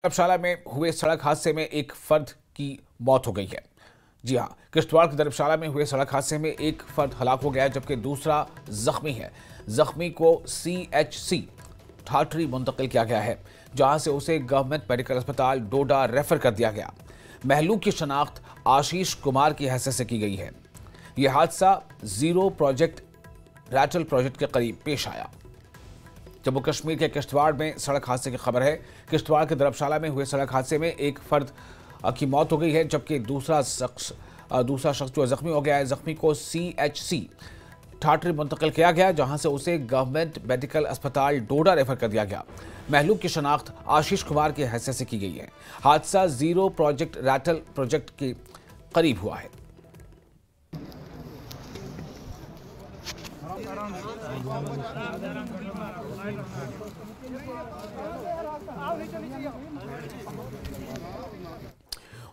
धर्मशाला में हुए सड़क हादसे में एक फर्द की मौत हो गई है। जी हां, किश्तवाड़ के धर्मशाला में हुए सड़क हादसे में एक फर्द हलाक हो गया है, जबकि दूसरा जख्मी है। जख्मी को CHC ठाठरी मुंतकिल किया गया है, जहां से उसे गवर्नमेंट मेडिकल अस्पताल डोडा रेफर कर दिया गया। महलूक की शनाख्त आशीष कुमार की हैसियत से की गई है। यह हादसा जीरो प्रोजेक्ट रैटल प्रोजेक्ट के करीब पेश आया। जम्मू कश्मीर के किश्तवाड़ में सड़क हादसे की खबर है। किश्तवाड़ के धर्मशाला में हुए सड़क हादसे में एक फर्द की मौत हो गई है, जबकि दूसरा शख्स जो जख्मी हो गया है। जख्मी को CHC ठाठरी मुंतकिल किया गया, जहां से उसे गवर्नमेंट मेडिकल अस्पताल डोडा रेफर कर दिया गया। महलूक की शनाख्त आशीष कुमार की हैसियत से की गई है। हादसा जीरो प्रोजेक्ट रैटल प्रोजेक्ट के करीब हुआ है।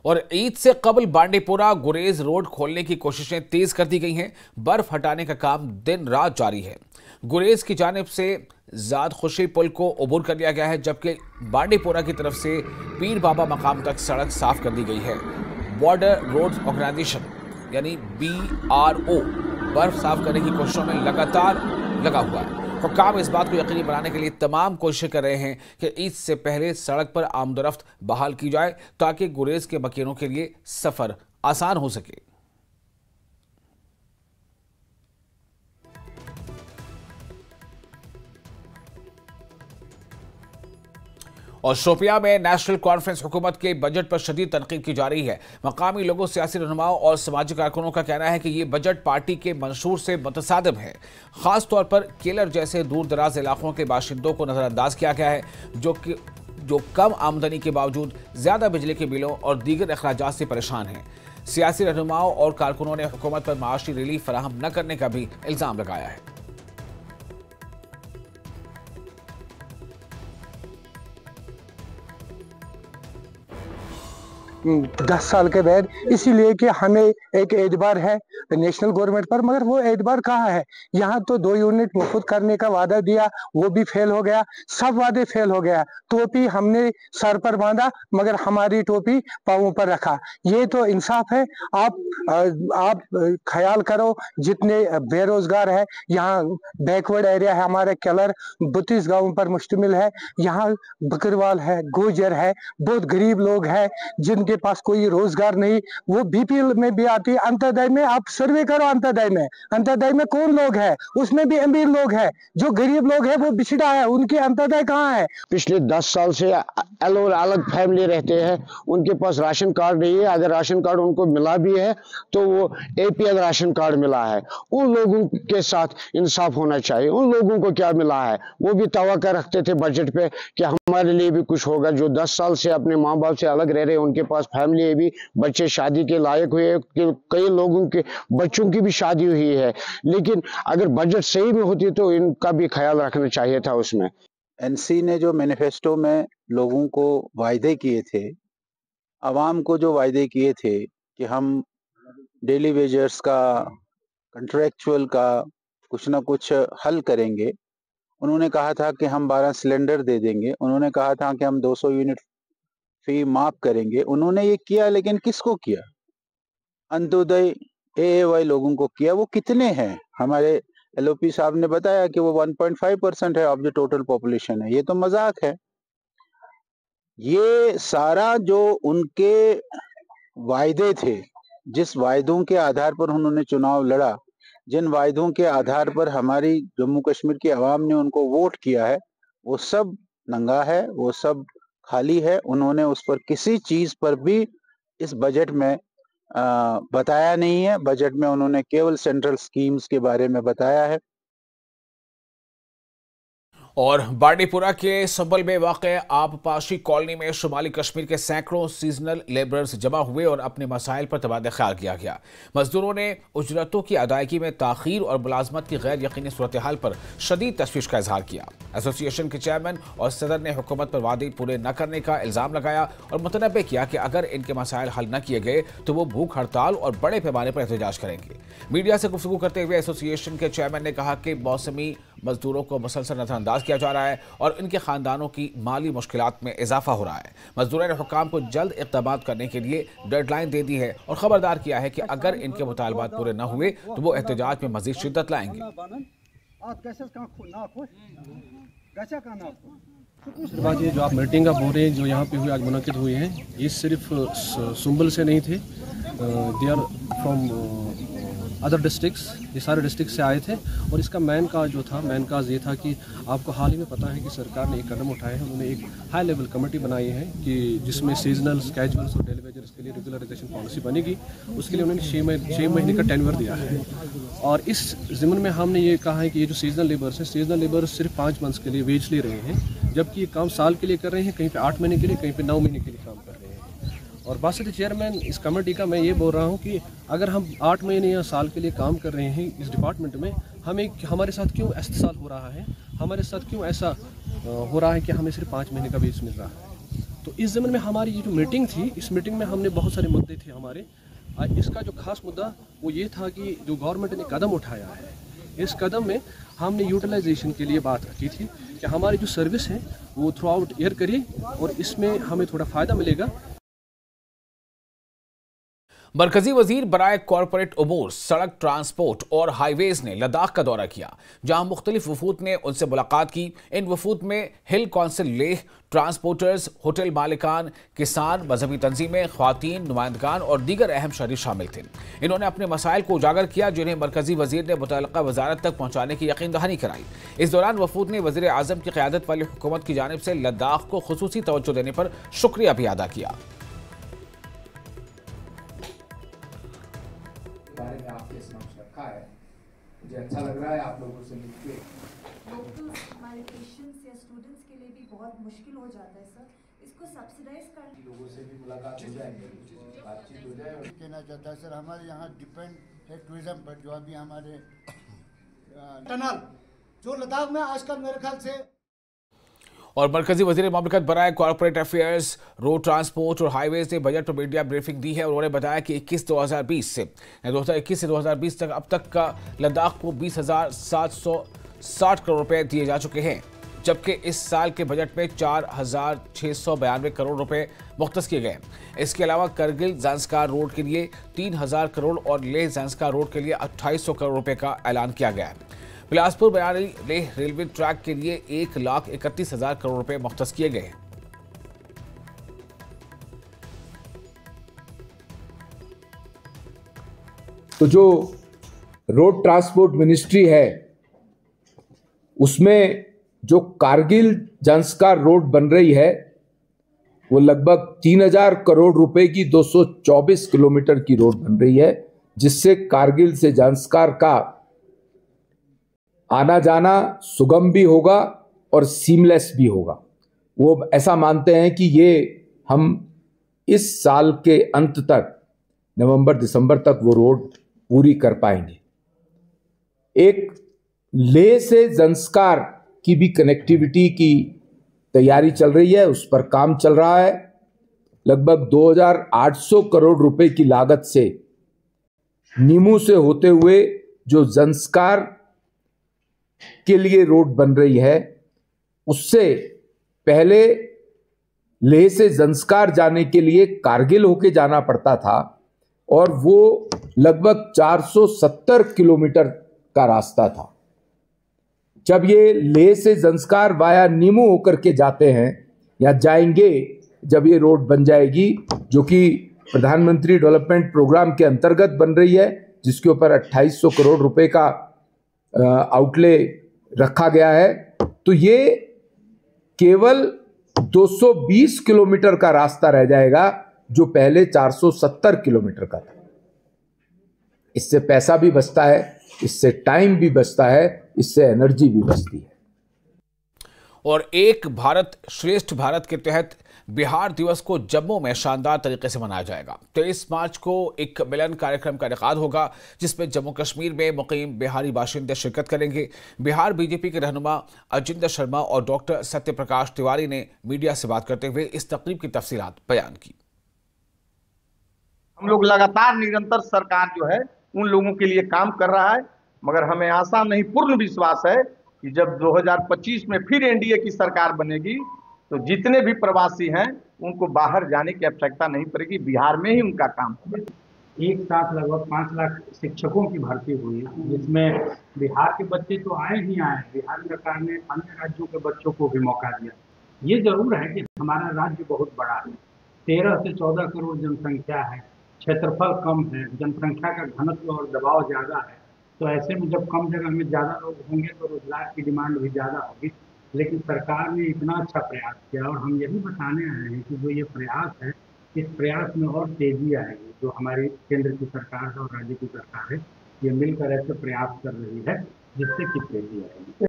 और ईद से कबल बांडीपुरा गुरेज रोड खोलने की कोशिशें तेज कर दी गई हैं। बर्फ हटाने का काम दिन रात जारी है। गुरेज की जानिब से जाद खुशी पुल को अबूर कर लिया गया है, जबकि बांडीपुरा की तरफ से पीर बाबा मकाम तक सड़क साफ कर दी गई है। बॉर्डर रोड ऑर्गेनाइजेशन यानी BRO बर्फ साफ करने की कोशिशों में लगातार लगा हुआ है। हुक्काम इस बात को यकीनी बनाने के लिए तमाम कोशिशें कर रहे हैं कि ईद से पहले सड़क पर आमदोरफ्त बहाल की जाए, ताकि गुरेज के मकीनों के लिए सफर आसान हो सके। और शोपियां में नेशनल कॉन्फ्रेंस हुकूमत के बजट पर शदीद तनकीद की जा रही है। मकामी लोगों, सियासी रहनुमाओं और समाजी कारकुनों का कहना है कि ये बजट पार्टी के मंशूर से मुतसादिम है। खास तौर पर केलर जैसे दूर दराज इलाकों के बाशिंदों को नजरअंदाज किया गया है, जो कम आमदनी के बावजूद ज्यादा बिजली के बिलों और दीगर अखराजात से परेशान हैं। सियासी रहनुमाओं और कारकुनों ने हुकूमत पर माशी रिलीफ फराहम न करने का भी इल्जाम लगाया है। 10 साल के बाद, इसीलिए कि हमें एक एतबार है नेशनल गवर्नमेंट पर, मगर वो एतबार कहाँ है। यहाँ तो 2 यूनिट मुफ्त करने का वादा दिया, वो भी फेल हो गया। सब वादे फेल हो गया। टोपी हमने सर पर बांधा, मगर हमारी टोपी पाँवों पर रखा। ये तो इंसाफ है। आप ख्याल करो, जितने बेरोजगार है, यहाँ बैकवर्ड एरिया है, हमारे केलर 32 गाँव पर मुश्तमिल है। यहाँ बकरवाल है, गुजर है, बहुत गरीब लोग हैं जिनके पास कोई रोजगार नहीं। वो BPL में भी आती है। अंत्योदय में आप सर्वे करो, अंत्योदय में कौन लोग है? उसमें भी अमीर लोग हैं। जो गरीब लोग हैं वो बिछड़ा है, उनकी अंत्योदय कहाँ है? पिछले 10 साल से अलग फैमिली रहते हैं, उनके पास राशन कार्ड नहीं है। अगर राशन कार्ड उनको मिला भी है तो वो APL राशन कार्ड मिला है। उन लोगों के साथ इंसाफ होना चाहिए। उन लोगों को क्या मिला है? वो भी तवक्को रखते थे बजट पे कि हमारे लिए भी कुछ होगा। जो 10 साल से अपने माँ बाप से अलग रह रहे हैं, उनके पास फैमिली है, भी बच्चे शादी के लायक हुए, कई लोगों के बच्चों की भी शादी हुई है। लेकिन अगर बजट सही में होती तो इनका भी ख्याल रखना चाहिए था। उसमें NC ने जो मैनिफेस्टो में लोगों को वायदे किए थे, आवाम को जो वायदे किए थे कि हम डेली वेजर्स का, कंट्रैक्चुअल का कुछ ना कुछ हल करेंगे। उन्होंने कहा था कि हम 12 सिलेंडर दे देंगे। उन्होंने कहा था कि हम 200 यूनिट फी माफ करेंगे। उन्होंने ये किया, लेकिन किसको किया? अंत्योदय AAY लोगों को किया। वो कितने हैं? हमारे LOP साहब ने बताया कि वो 1.5% है ऑफ द टोटल पॉपुलेशन है। ये तो मजाक है। ये सारा जो उनके वायदे थे, जिस वायदों के आधार पर उन्होंने चुनाव लड़ा, जिन वायदों के आधार पर हमारी जम्मू कश्मीर की आवाम ने उनको वोट किया है, वो सब नंगा है, वो सब खाली है। उन्होंने उस पर किसी चीज पर भी इस बजट में बताया नहीं है। बजट में उन्होंने केवल सेंट्रल स्कीम्स के बारे में बताया है। और बांडीपुरा के संबल में वाक़े आबपाशी कॉलोनी में शुमाली कश्मीर के सैकड़ों सीजनल लेबरर्स जमा हुए और अपने मसाइल पर तबादला ख्याल किया गया। मजदूरों ने उजरतों की अदायगी में ताखीर और मुलाजमत की गैर यकीनी सूरत हाल पर शदीद तशवीश का इजहार किया। एसोसिएशन के चेयरमैन और सदर ने हुकूमत पर वादे पूरे न करने का इल्ज़ाम लगाया और मुतनब्बे किया कि अगर इनके मसाइल हल न किए गए तो वो भूख हड़ताल और बड़े पैमाने पर एहतजाज करेंगे। मीडिया से गुफ्तगू करते हुए एसोसिएशन के चेयरमैन ने कहा कि मौसमी मजदूरों को मुसलसल नजरअंदाज किया जा रहा है और इनके खानदानों की माली मुश्किलात में इजाफा हो रहा है। मजदूरों ने हुक्काम को जल्द इक़दाम करने के लिए डेडलाइन दे दी है और खबरदार किया है कि अगर इनके मुतालबात पूरे न हुए तो वो एहतजाज में मजीद शिद्दत लाएंगे। बात ये जो आप मीटिंग आप बोल रहे हैं जो यहाँ पे हुई आज मुनक़िद हुई है, ये सिर्फ सुंबल से नहीं थे, they are from other districts, ये सारे डिस्ट्रिक्ट से आए थे। और इसका मेन काज ये था कि आपको हाल ही में पता है कि सरकार ने एक कदम उठाए हैं। उन्होंने एक हाई लेवल कमेटी बनाई है कि जिसमें सीजनल्स, कैजुअल्स और डेली वेजर्स के लिए रेगुलराइजेशन पॉलिसी बनेगी। उसके लिए उन्होंने 6 महीने का टेन्योर दिया है। और इस ज़िम्मन में हमने ये कहा है कि ये जो सीजनल लेबर्स हैं, सीजनल लेबर्स सिर्फ 5 मंथ्स के लिए वेज ले रहे हैं, जबकि ये काम साल के लिए कर रहे हैं, कहीं पे 8 महीने के लिए, कहीं पे 9 महीने के लिए काम कर रहे हैं। और बासत चेयरमैन इस कमेटी का मैं ये बोल रहा हूँ कि अगर हम 8 महीने या साल के लिए काम कर रहे हैं इस डिपार्टमेंट में, हमारे साथ क्यों इस्तेसाल हो रहा है, हमारे साथ क्यों ऐसा हो रहा है कि हमें सिर्फ 5 महीने का वेज मिल रहा है। तो इस ज़मीन में हमारी ये जो मीटिंग थी, इस मीटिंग में हमने बहुत सारे मुद्दे थे हमारे। इसका जो खास मुद्दा वो ये था कि जो गवर्नमेंट ने कदम उठाया है, इस कदम में हमने यूटिलाइजेशन के लिए बात रखी थी कि हमारी जो सर्विस है वो थ्रू आउट ईयर करिए और इसमें हमें थोड़ा फ़ायदा मिलेगा। मरकजी वजीर बराए कॉरपोरेट उमूर, सड़क ट्रांसपोर्ट और हाईवेज ने लद्दाख का दौरा किया, जहां मुख्तलिफ वफूद ने उनसे मुलाकात की। इन वफूद में हिल कौंसिल लेह, ट्रांसपोर्टर्स, होटल मालिकान, किसान, मजहबी तंजीमें, ख्वातीन, नुमाइंदगान और दीगर अहम शहरी शामिल थे। इन्होंने अपने मसाइल को उजागर किया जिन्हें मरकजी वजीर ने मुतल्लिका वजारत तक पहुँचाने की यकीन दहानी कराई। इस दौरान वफूद ने वजीर आज़म की क़यादत वाली हुकूमत की जानिब से लद्दाख को खुसूसी तवज्जो देने पर शुक्रिया भी अदा किया। बारे में आपके समक्ष रखा है, मुझे अच्छा लग रहा है आप लोगों से मिलके। हमारे पेशेंट्स या स्टूडेंट्स के लिए भी बहुत मुश्किल हो जाता है सर, इसको सब्सिडाइज कर लोगों से भी मुलाकात हो जाएगी, बातचीत हो जाए। कहना चाहता है सर, हमारे यहाँ डिपेंड है टूरिज्म पर, जो अभी हमारे टनल जो लद्दाख में आजकल मेरे ख्याल से। और मरकजी वज़ीर मुमलिकत बराए कॉर्पोरेट अफेयर्स, रोड ट्रांसपोर्ट और हाईवेज ने बजट पर मीडिया ब्रीफिंग दी है और उन्होंने बताया कि 2021 से 2020 तक अब तक का लद्दाख को 20,760 करोड़ रुपए दिए जा चुके हैं, जबकि इस साल के बजट में 4,692 करोड़ रुपए मुख्तस किए गए। इसके अलावा करगिल ज़ांस्कार रोड के लिए 3,000 करोड़ और लेह ज़ांस्कार रोड के लिए 2,800 करोड़ रुपए का ऐलान किया गया है। बिलासपुर बयानी लेह रेलवे ट्रैक के लिए 1,31,000 करोड़ रुपए मुख्तस किए गए हैं। तो जो रोड ट्रांसपोर्ट मिनिस्ट्री है उसमें जो कारगिल ज़ांस्कार रोड बन रही है वो लगभग 3,000 करोड़ रुपए की 224 किलोमीटर की रोड बन रही है, जिससे कारगिल से ज़ांस्कार का आना जाना सुगम भी होगा और सीमलेस भी होगा। वो ऐसा मानते हैं कि ये हम इस साल के अंत तक, नवंबर दिसंबर तक वो रोड पूरी कर पाएंगे। एक लेह से ज़ांस्कार की भी कनेक्टिविटी की तैयारी चल रही है, उस पर काम चल रहा है। लगभग 2,800 करोड़ रुपए की लागत से नीमू से होते हुए जो ज़ांस्कार के लिए रोड बन रही है, उससे पहले लेह से ज़ांस्कार जाने के लिए कारगिल होके जाना पड़ता था और वो लगभग 470 किलोमीटर का रास्ता था। जब ये लेह से ज़ांस्कार वाया नीमू होकर के जाते हैं या जाएंगे, जब ये रोड बन जाएगी, जो कि प्रधानमंत्री डेवलपमेंट प्रोग्राम के अंतर्गत बन रही है, जिसके ऊपर 2,800 करोड़ रुपए का आउटले रखा गया है, तो ये केवल 220 किलोमीटर का रास्ता रह जाएगा जो पहले 470 किलोमीटर का था। इससे पैसा भी बचता है, इससे टाइम भी बचता है, इससे एनर्जी भी बचती है। और एक भारत श्रेष्ठ भारत के तहत बिहार दिवस को जम्मू में शानदार तरीके से मनाया जाएगा। 23 मार्च को एक मिलन कार्यक्रम का इनेकाद होगा, जिसमें जम्मू कश्मीर में मुकीम बिहारी बाशिंदे शिरकत करेंगे। बिहार बीजेपी के रहनुमा अजिंदर शर्मा और डॉक्टर सत्य प्रकाश तिवारी ने मीडिया से बात करते हुए इस तकरीब की तफसीलात बयान की। हम लोग लगातार निरंतर सरकार जो है उन लोगों के लिए काम कर रहा है, मगर हमें आशा नहीं पूर्ण विश्वास है कि जब 2025 में फिर एनडीए की सरकार बनेगी तो जितने भी प्रवासी हैं उनको बाहर जाने की आवश्यकता नहीं पड़ेगी, बिहार में ही उनका काम होगा। एक साथ लगभग 5 लाख शिक्षकों की भर्ती हुई, जिसमें बिहार के बच्चे तो आए ही आए, बिहार सरकार ने अन्य राज्यों के बच्चों को भी मौका दिया। ये जरूर है कि हमारा राज्य बहुत बड़ा है, 13 से 14 करोड़ जनसंख्या है, क्षेत्रफल कम है, जनसंख्या का घनत्व और दबाव ज़्यादा है। तो ऐसे में जब कम जगह में ज़्यादा लोग होंगे तो रोजगार की डिमांड भी ज़्यादा होगी। लेकिन सरकार ने इतना अच्छा प्रयास किया और हम यही बताने आए हैं कि जो ये प्रयास है, इस प्रयास में और तेजी आएगी। जो हमारी केंद्र की सरकार है और राज्य की सरकार है, ये मिलकर ऐसे प्रयास कर रही है जिससे कि तेजी आएगी।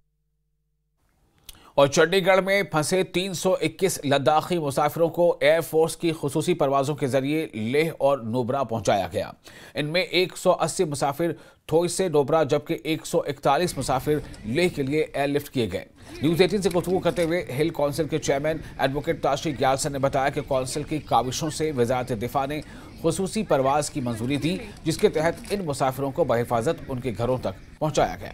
और चंडीगढ़ में फंसे 321 लद्दाखी मुसाफिरों को एयरफोर्स की खुसूसी परवाजों के जरिए लेह और नुब्रा पहुंचाया गया। इनमें 180 मुसाफिर थोई से नुब्रा जबकि 141 मुसाफिर लेह के लिए एयरलिफ्ट किए गए। न्यूज 18 से गुफ्तगू करते हुए हिल काउंसिल के चेयरमैन एडवोकेट ताशी ग्यालसन ने बताया कि काउंसिल की काविशों से वजारत दिफा ने खुसूसी परवाज की मंजूरी दी, जिसके तहत इन मुसाफिरों को बहिफाजत उनके घरों तक पहुंचाया गया।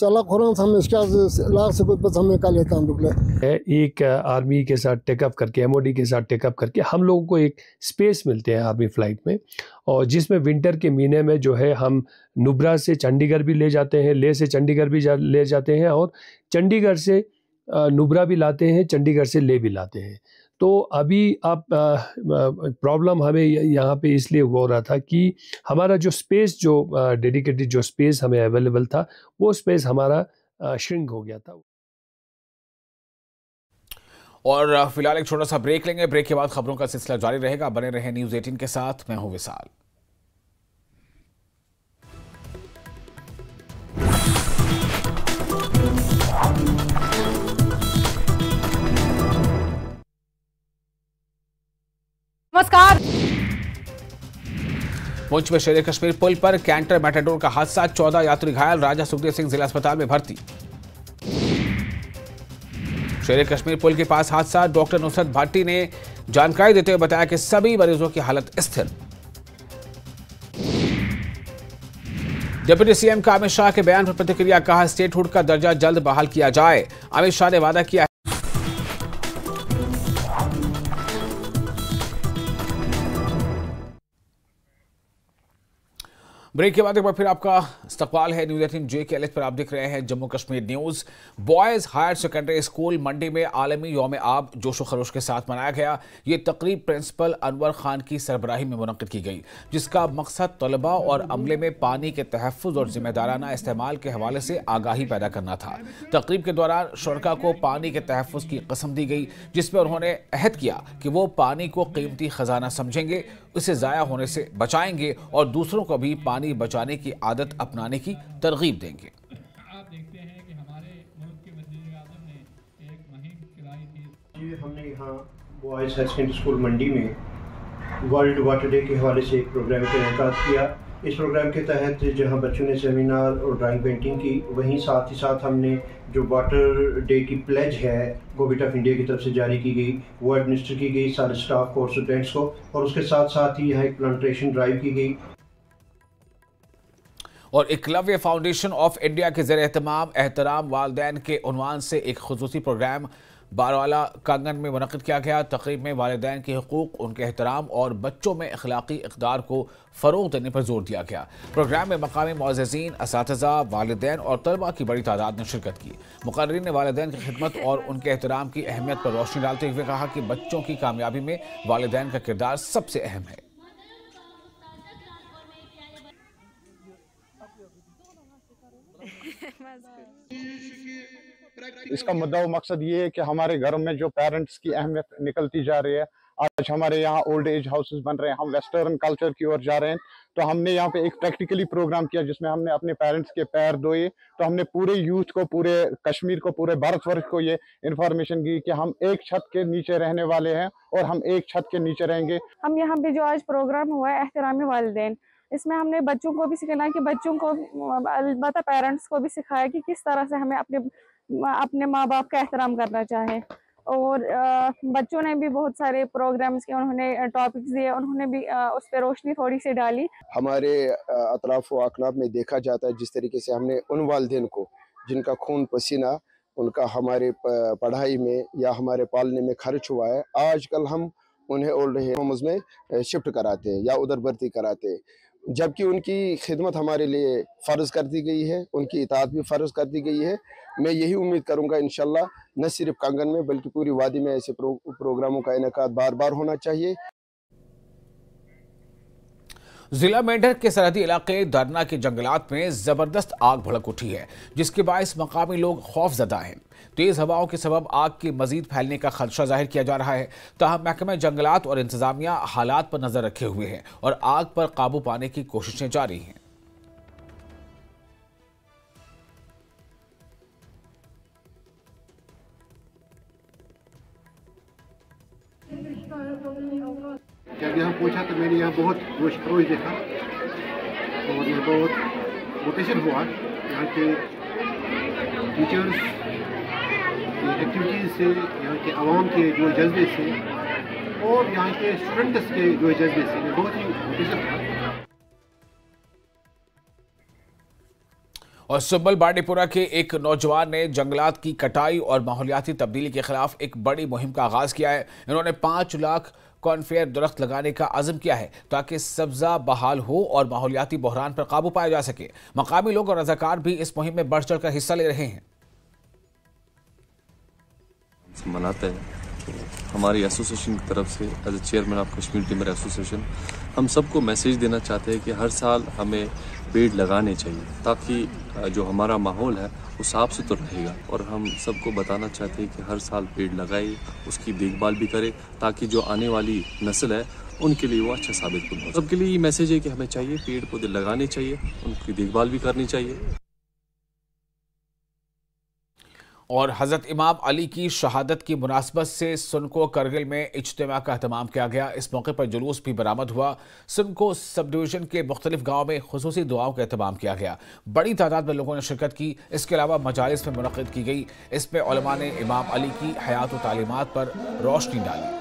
चला कुरान हमें इसका लाख से कुछ बस हमें काले तांदुक ले एक आर्मी के साथ टेकअप करके एमओडी के साथ टेकअप करके हम लोगों को एक स्पेस मिलते हैं आर्मी फ्लाइट में, और जिसमें विंटर के महीने में जो है हम नुब्रा से चंडीगढ़ भी ले जाते हैं, लेह से चंडीगढ़ भी ले जाते हैं, और चंडीगढ़ से नुब्रा भी लाते हैं, चंडीगढ़ से ले भी लाते हैं। तो अभी आप प्रॉब्लम हमें यहाँ पे इसलिए हो रहा था कि हमारा जो स्पेस जो डेडिकेटेड जो स्पेस हमें अवेलेबल था वो स्पेस हमारा श्रिंक हो गया था। और फिलहाल एक छोटा सा ब्रेक लेंगे, ब्रेक के बाद खबरों का सिलसिला जारी रहेगा। बने रहे न्यूज 18 के साथ, मैं हूं विशाल। नमस्कार। पुंछ में शेर कश्मीर पुल पर कैंटर मैटाडोर का हादसा, 14 यात्री घायल, राजा सुखदेव सिंह जिला अस्पताल में भर्ती। शेर कश्मीर पुल के पास हादसा, डॉक्टर नुसरत भाटी ने जानकारी देते हुए बताया कि सभी मरीजों की हालत स्थिर। डिप्टी सीएम का अमित शाह के बयान पर प्रतिक्रिया, कहा स्टेटहुड का दर्जा जल्द बहाल किया जाए। अमित शाह ने वादा किया ब्रेक के बाद एक बार फिर आपका इस्तकबाल है न्यूज 18 JKLH पर। आप देख रहे हैं Jammu Kashmir news. Boys higher secondary school Mandi में आलमी यौम आब जोशो खरोश के साथ मनाया गया। ये तकरीब प्रिंसिपल अनवर खान की सरबराही में मुनक्किद की गई, जिसका मकसद तलबा और अमले में पानी के तहफ़्फ़ुज़ और जिम्मेदाराना इस्तेमाल के हवाले से आगाही पैदा करना था। तकरीब के दौरान शुरका को पानी के तहफ़्फ़ुज़ की कसम दी गई, जिसमें उन्होंने अहद किया कि वो पानी को कीमती खजाना समझेंगे, उसे ज़ाया होने से बचाएंगे और दूसरों को भी पानी बचाने की आदत अपनाने की तरगीब देंगे। आप देखते हैं कि हमारे मुल्क के वज़ीर आज़म ने एक मुहिम चलाई थी। हमने यहाँ boys higher secondary school Mandi में वर्ल्ड वाटर डे के हवाले से एक प्रोग्राम का इनेकाद किया। इस प्रोग्राम के तहत जहाँ बच्चों ने सेमिनार और ड्राइंग पेंटिंग की, वहीं साथ ही साथ हमने जो वाटर डे की प्लेज है गवर्नमेंट ऑफ इंडिया की तरफ से जारी की गई, वो एडमिनिस्टर की गई सारे स्टाफ को और स्टूडेंट्स को, और उसके साथ साथ ही यहाँ एक प्लांटेशन ड्राइव की गई। और एकलव्य फाउंडेशन ऑफ इंडिया के ज़रिए एहतराम वालिदैन के उन्वान से एक खुसूसी प्रोग्राम बारवाला कांगन में मुनक़िद किया गया। तक़रीब में वालिदैन के हुकूक़, उनके एहतराम और बच्चों में अखलाक़ी इक़दार को फ़रोग़ देने पर जोर दिया गया। प्रोग्राम में मकामी मुअज़्ज़िज़ीन, असातिज़ा, वालिदैन और तलबा की बड़ी तादाद ने शिरकत की। मुक़र्रिरीन ने वालिदैन की खिदमत और उनके एहतराम की अहमियत पर रोशनी डालते हुए कहा कि बच्चों की कामयाबी में वालिदैन का किरदार सबसे अहम है। इसका मुद्दा व मकसद ये है कि हमारे घरों में जो पेरेंट्स की अहमियत निकलती जा रही है। आज हमारे यहाँ ओल्ड एज हाउसेस बन रहे हैं, हम वेस्टर्न कल्चर की ओर जा रहे हैं। तो हमने यहाँ पे एक प्रैक्टिकली प्रोग्राम किया जिसमें हमने अपने पेरेंट्स के पैर धोए। तो हमने पूरे यूथ को, पूरे कश्मीर को, पूरे भारतवर्ष को ये इन्फॉर्मेशन दी कि हम एक छत के नीचे रहने वाले हैं और हम एक छत के नीचे रहेंगे। हम यहाँ पे जो आज प्रोग्राम हुआ है एहतराम वालिदैन, इसमें हमने बच्चों को भी सिखाना कि बच्चों को अलबत्ता पेरेंट्स को भी सिखाया कि किस तरह से हमें अपने माँ बाप का एहतराम करना चाहिए। और बच्चों ने भी बहुत सारे प्रोग्राम्स किए, उन्होंने टॉपिक्स दिए, उन्होंने भी उस पर रोशनी थोड़ी सी डाली। हमारे अतराफ व अकनाब में देखा जाता है जिस तरीके से हमने उन वालिदैन को जिनका खून पसीना उनका हमारे पढ़ाई में या हमारे पालने में खर्च हुआ है, आजकल हम उन्हें ओल्ड एज होम्स में शिफ्ट कराते हैं या उधर भर्ती कराते हैं, जबकि उनकी खिदमत हमारे लिए फ़र्ज़ कर दी गई है, उनकी इताअत भी फ़र्ज़ कर दी गई है। मैं यही उम्मीद करूंगा इंशाल्लाह न सिर्फ कंगन में बल्कि पूरी वादी में ऐसे प्रोग्रामों का इनेकाद बार बार होना चाहिए। जिला मेंढर के सरहदी इलाके दरना के जंगलात में जबरदस्त आग भड़क उठी है, जिसके बायस मकामी लोग खौफजदा हैं। तेज हवाओं के सबब आग के मजीद फैलने का खदशा जाहिर किया जा रहा है। ताहम महकमा जंगलात और इंतजामिया हालात पर नजर रखे हुए हैं और आग पर काबू पाने की कोशिशें जारी हैं। जब यहाँ पहुँचा तो मैंने यहाँ बहुत जोश खरोश देखा और मैं बहुत मोटिवेशन हुआ यहाँ के टीचर्स की एक्टिविटीज़ से, यहाँ के आवाम के जो जज्बे से और यहाँ के स्टूडेंट्स के जो जज्बे से मैं बहुत ही मोटिवेशन था। और सुब्बल बांडीपुरा के एक नौजवान ने जंगलात की कटाई और माहौलियाती तब्दीली के खिलाफ एक बड़ी मुहिम का आगाज किया है। इन्होंने 5 लाख कॉर्नफेयर दरख्त लगाने का अज़म किया है ताकि सब्जा बहाल हो और माहौलियाती बहरान पर काबू पाया जा सके। मकामी लोग और रज़ाकार भी इस मुहिम में बढ़ चढ़ कर हिस्सा ले रहे हैं। मनाते हैं हमारी एसोसिएशन की तरफ से as a chairman of Kashmir timber association हम सबको मैसेज देना चाहते हैं कि हर साल हमें पेड़ लगाने चाहिए ताकि जो हमारा माहौल है वो साफ सुथरा रहेगा। और हम सबको बताना चाहते हैं कि हर साल पेड़ लगाए, उसकी देखभाल भी करें ताकि जो आने वाली नस्ल है उनके लिए वो अच्छा साबित हो। सबके लिए ये मैसेज है कि हमें चाहिए पेड़ पौधे लगाने चाहिए, उनकी देखभाल भी करनी चाहिए। और हज़रत इमाम अली की शहादत की मुनासबत से सुनको करगिल में इज्तिमा का एहतमाम किया गया। इस मौके पर जुलूस भी बरामद हुआ। सुनको सब डिवीज़न के मुख्तलिफ गाँव में खुसूसी दुआओं का एहतमाम किया गया। बड़ी तादाद में लोगों ने शिरकत की। इसके अलावा मजालिस में मुनक़िद की गई। इसमें उलमा ने इमाम अली की हयात व तालीमात पर रोशनी डाली।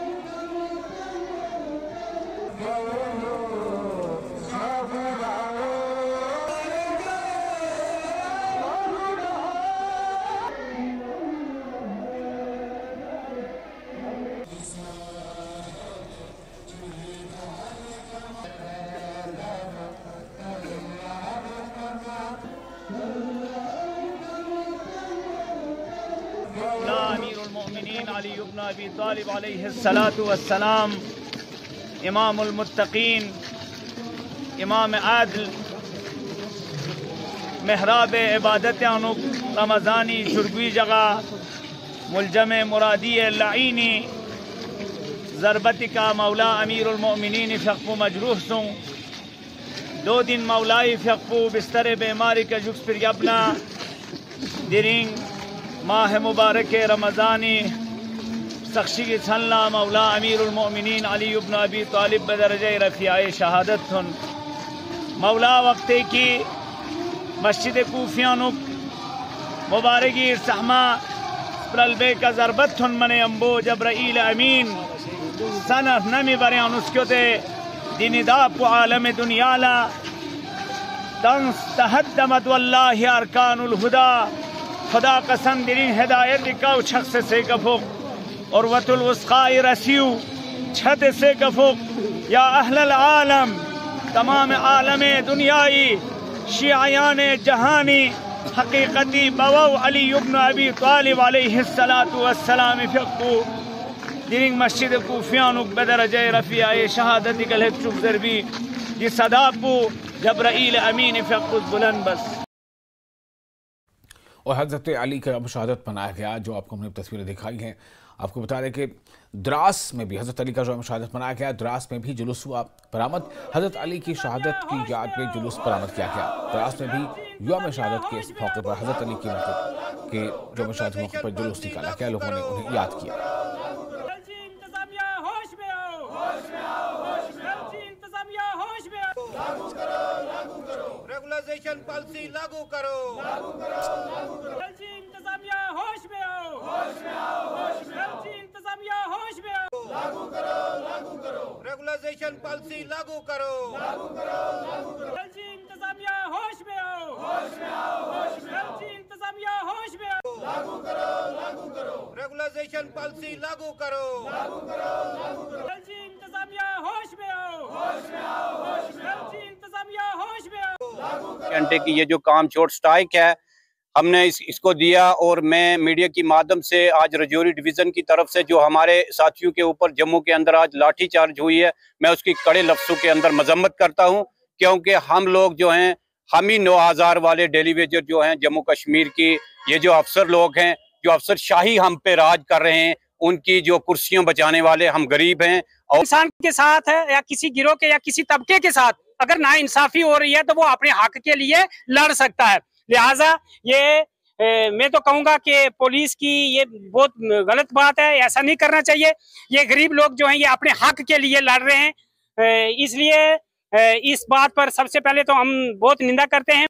अली इब्न अबी तालिब अलैहिस्सलातु वस्सलाम इमामुल मुत्तकीन इमाम आदिल महराब इबादत अनुक रमज़ानी शुरगुई जगह मुलजम मुरादी लाइनी ज़रबत का मौला अमीरुल मोमिनीन फ़क़्फ़ु मजरूह सुं 2 दिन मौलाई फ़क़्फ़ु बिस्तर बीमारी का जुक्स फिर यबना दिरिंग माह मुबारक रमज़ानी सख्शी की छल्ला मौला अमीरुल मोमिनीन अली इब्न अबी तालिब बदरजे रफ़ियाए शहादत थुन मौला वक्ते की मस्जिद कूफियानुक मुबारकी सहमा प्रलबे का ज़रबत थुन मने अम्बो जब्राइल अमीन सन नमी बरे अनुस्क्योते दिनिदाब को आलम दुनियाला तंस तहद्दमत वल्लाहि अरकानुल हुदा खुदा कसम दिरिन हिदायत का शख्स से कफुक और वतुल वस्क़ाए रसियु छत से कफुक या अहलल आलम तमाम आलम दुनियाई शियायान जहानी हकीकती बवौ अली इब्न अबी तालिब अलैहिस्सलातु वस्सलाम फ़क़्फ़ु दिरिंग मस्जिद कूफियानुक बदरजे रफ़ियाए शहादत कल चुप ज़रबी ये सदापु जब्राइल अमीन फ़क़्फ़ु बुलंद बस। और हज़रत अली का यौम शहादत मनाया गया, जो आपको हमने तस्वीरें दिखाई हैं। आपको बता दें कि द्रास में भी हज़रत अली का यौम शहादत मनाया गया। द्रास में भी जुलूस हुआ बरामद। हज़रत अली की शहादत की याद में जुलूस बरामद किया गया। द्रास में भी यौम शहादत के इस मौके पर हज़रत अली के यौम शहादत के मौके पर जुलूस निकाला गया। लोगों ने उन्हें याद किया। रेगुलराइजेशन पॉलिसी लागू करो, इंतजामिया होश में आओ, इंतजामिया होश में आओ, लागू करो, रेगुलराइजेशन पॉलिसी लागू करो, इंतजामिया होश में आओ, इंतजामिया होश में आओ, लागू करो, रेगुलराइजेशन पॉलिसी लागू करो, इंतजामिया होश में आओ, इंतजामिया होश में आओ। घंटे की ये जो काम छोड़ स्ट्राइक है हमने इसको दिया, और मैं मीडिया की माध्यम से आज रजौरी डिवीज़न की तरफ से जो हमारे साथियों के ऊपर जम्मू के अंदर आज लाठीचार्ज हुई है, मैं उसकी कड़े लफ्ज़ों के अंदर मजम्मत करता हूं, क्योंकि हम लोग जो हैं, हम ही 9000 वाले डेली वेजर जो हैं जम्मू कश्मीर की, ये जो अफसर लोग हैं, जो अफसर शाही हम पे राज कर रहे हैं, उनकी जो कुर्सियां बचाने वाले हम गरीब हैं। और इंसान के साथ है या किसी गिरोह के या किसी तबके के साथ अगर नाइंसाफी हो रही है तो वो अपने हक के लिए लड़ सकता है। लिहाजा ये मैं तो कहूँगा कि पुलिस की ये बहुत गलत बात है, ऐसा नहीं करना चाहिए। ये गरीब लोग जो हैं ये अपने हक के लिए लड़ रहे हैं, इसलिए इस बात पर सबसे पहले तो हम बहुत निंदा करते हैं।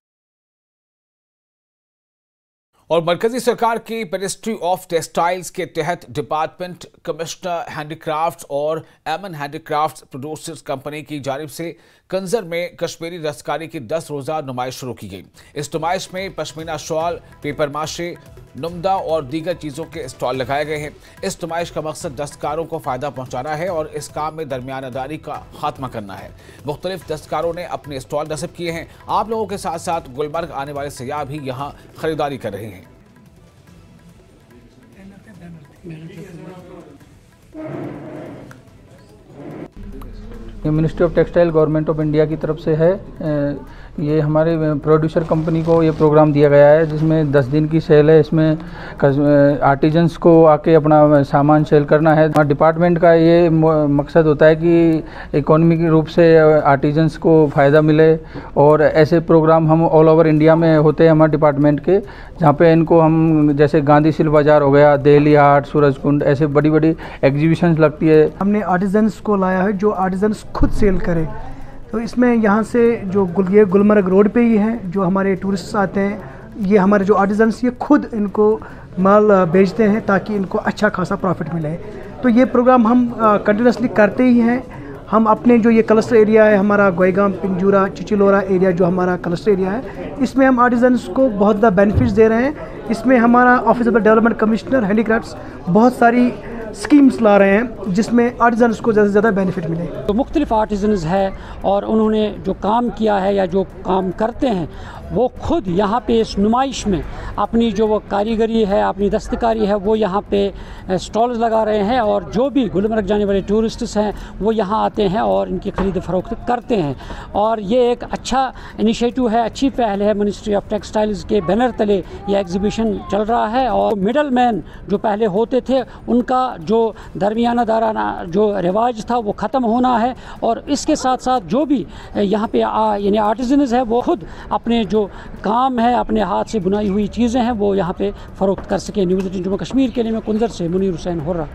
और मरकजी सरकार की मिनिस्ट्री ऑफ टेक्सटाइल्स के तहत डिपार्टमेंट कमिश्नर हैंडीक्राफ्ट्स और एमन हैंडीक्राफ्ट्स प्रोड्यूसर्स कंपनी की जानिब से कंजर में कश्मीरी दस्तकारी की 10 रोज़ा नुमाइश शुरू की गई। इस नुमाइश में पश्मीना शॉल, पेपर माशे, नुमदा और दीगर चीज़ों के स्टॉल लगाए गए हैं। इस नुमाइश का मकसद दस्तकारों को फ़ायदा पहुँचाना है और इस काम में दरमियानदारी का खात्मा करना है। मुख्तलिफ दस्तकारों ने अपने स्टॉल नस्ब किए हैं। आप लोगों के साथ साथ गुलमर्ग आने वाले सयाह भी यहाँ खरीदारी कर रहे हैं। ये ministry of textile government of India की तरफ से है। ये हमारे प्रोड्यूसर कंपनी को ये प्रोग्राम दिया गया है, जिसमें 10 दिन की सेल है। इसमें आर्टिजन्स को आके अपना सामान सेल करना है। डिपार्टमेंट का ये मकसद होता है कि इकोनॉमिक रूप से आर्टिजन्स को फ़ायदा मिले, और ऐसे प्रोग्राम हम ऑल ओवर इंडिया में होते हैं हमारे डिपार्टमेंट के, जहाँ पे इनको हम जैसे गांधी सिल्क बाज़ार हो गया, दिल्ली हाट, सूरजकुंड, ऐसे बड़ी बड़ी एग्जीबिशंस लगती है। हमने आर्टिजन्स को लाया है जो आर्टिजन्स खुद सेल करे। तो इसमें यहाँ से जो ये गुलमर्ग रोड पे ही हैं, जो हमारे टूरिस्ट आते हैं, ये हमारे जो आर्टिजन्स ये खुद इनको माल बेचते हैं ताकि इनको अच्छा खासा प्रॉफिट मिले। तो ये प्रोग्राम हम कंटिन्यूसली करते ही हैं। हम अपने जो ये क्लस्टर एरिया है हमारा, गोएगांव, पिंजूरा, चिचिलोरा एरिया जो हमारा क्लस्टर एरिया है, इसमें हम आर्टिजन्स को बहुत ज़्यादा बेनिफिट्स दे रहे हैं। इसमें हमारा office of development commissioner handicrafts बहुत सारी स्कीम्स ला रहे हैं जिसमें आर्टिजन्स को ज़्यादा से ज़्यादा बेनिफिट मिले। तो मुख्तलिफ आर्टिजन्स है और उन्होंने जो काम किया है या जो काम करते हैं वो खुद यहाँ पे इस नुमाइश में अपनी जो वो कारीगरी है, अपनी दस्तकारी है, वो यहाँ पे स्टॉल्स लगा रहे हैं, और जो भी गुलमर्ग जाने वाले टूरिस्ट्स हैं वो यहाँ आते हैं और इनकी ख़रीद फरोख्त करते हैं। और ये एक अच्छा इनिशिएटिव है, अच्छी पहल है। मिनिस्ट्री ऑफ टेक्सटाइल्स के बैनर तले ये एग्जीबिशन चल रहा है, और मिडल मैन जो पहले होते थे उनका जो दरमियाना दाराना जो रिवाज था वो ख़त्म होना है, और इसके साथ साथ जो भी यहाँ पे यानी आर्टिजन्स है वो खुद अपने जो काम है, अपने हाथ से बुनाई हुई चीज़ें हैं, वो यहाँ पे फ़रोख्त कर सके। न्यूज़ 18 जम्मू कश्मीर के लिए मैं कुंजर से मुनीर हुसैन हो रहा।